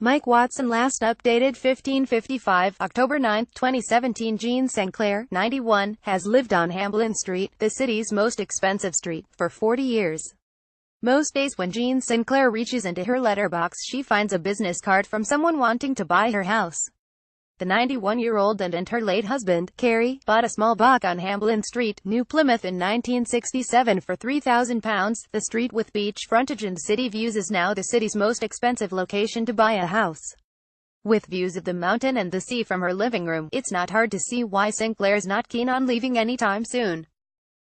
Mike Watson last updated 1555, October 9, 2017. Jean Sinclair, 91, has lived on Hamblyn Street, the city's most expensive street, for 40 years. Most days when Jean Sinclair reaches into her letterbox, she finds a business card from someone wanting to buy her house. The 91-year-old and her late husband, Kerry, bought a small block on Hamblyn Street, New Plymouth in 1967 for £3,000. The street with beach frontage and city views is now the city's most expensive location to buy a house. With views of the mountain and the sea from her living room, it's not hard to see why Sinclair's not keen on leaving anytime soon.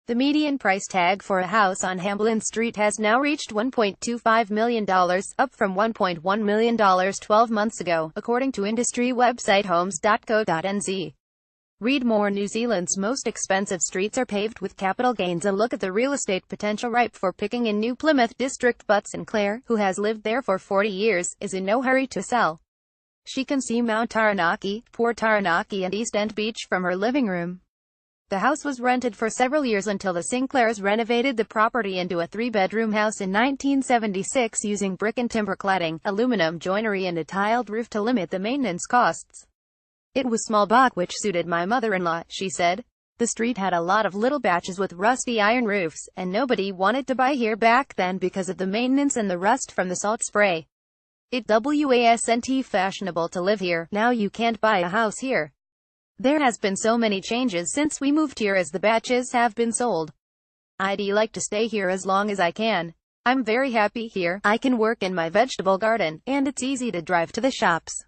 The median price tag for a house on Hamblyn Street has now reached $1.25 million, up from $1.1 million 12 months ago, according to industry website homes.co.nz. Read more. New Zealand's most expensive streets are paved with capital gains. A look at the real estate potential ripe for picking in New Plymouth district, but Sinclair, who has lived there for 40 years, is in no hurry to sell. She can see Mount Taranaki, Port Taranaki and East End Beach from her living room. The house was rented for several years until the Sinclairs renovated the property into a three-bedroom house in 1976 using brick and timber cladding, aluminum joinery and a tiled roof to limit the maintenance costs. It was small block which suited my mother-in-law, she said. The street had a lot of little baches with rusty iron roofs, and nobody wanted to buy here back then because of the maintenance and the rust from the salt spray. It wasn't fashionable to live here. Now you can't buy a house here. There has been so many changes since we moved here as the baches have been sold. I'd like to stay here as long as I can. I'm very happy here. I can work in my vegetable garden, and it's easy to drive to the shops.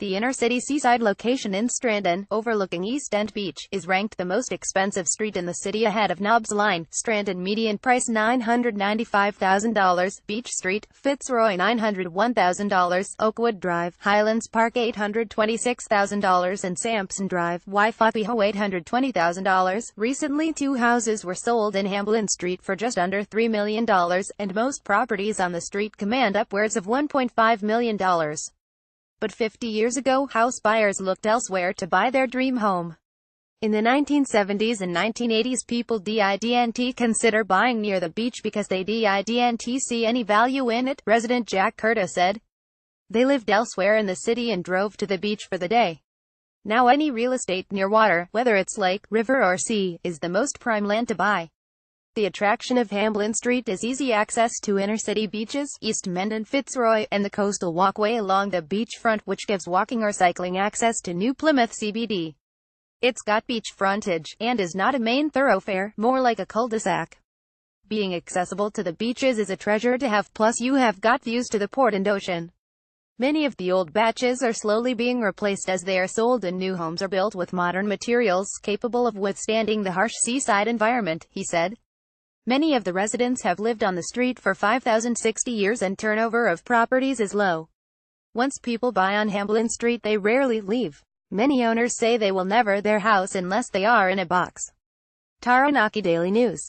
The inner-city seaside location in Strandon, overlooking East End Beach, is ranked the most expensive street in the city ahead of Nobbs Line, Strandon median price $995,000, Beach Street, Fitzroy $901,000, Oakwood Drive, Highlands Park $826,000 and Sampson Drive, Waifapiho $820,000. Recently 2 houses were sold in Hamblyn Street for just under $3 million, and most properties on the street command upwards of $1.5 million. But 50 years ago, house buyers looked elsewhere to buy their dream home. In the 1970s and 1980s, people didn't consider buying near the beach because they didn't see any value in it, resident Jack Curtis said. They lived elsewhere in the city and drove to the beach for the day. Now any real estate near water, whether it's lake, river or sea, is the most prime land to buy. The attraction of Hamblyn Street is easy access to inner-city beaches, East Mend and Fitzroy, and the coastal walkway along the beachfront, which gives walking or cycling access to New Plymouth CBD. It's got beach frontage, and is not a main thoroughfare, more like a cul-de-sac. Being accessible to the beaches is a treasure to have, plus you have got views to the port and ocean. Many of the old baches are slowly being replaced as they are sold and new homes are built with modern materials capable of withstanding the harsh seaside environment, he said. Many of the residents have lived on the street for 5,060 years and turnover of properties is low. Once people buy on Hamblyn Street, they rarely leave. Many owners say they will never their house unless they are in a box. Taranaki Daily News.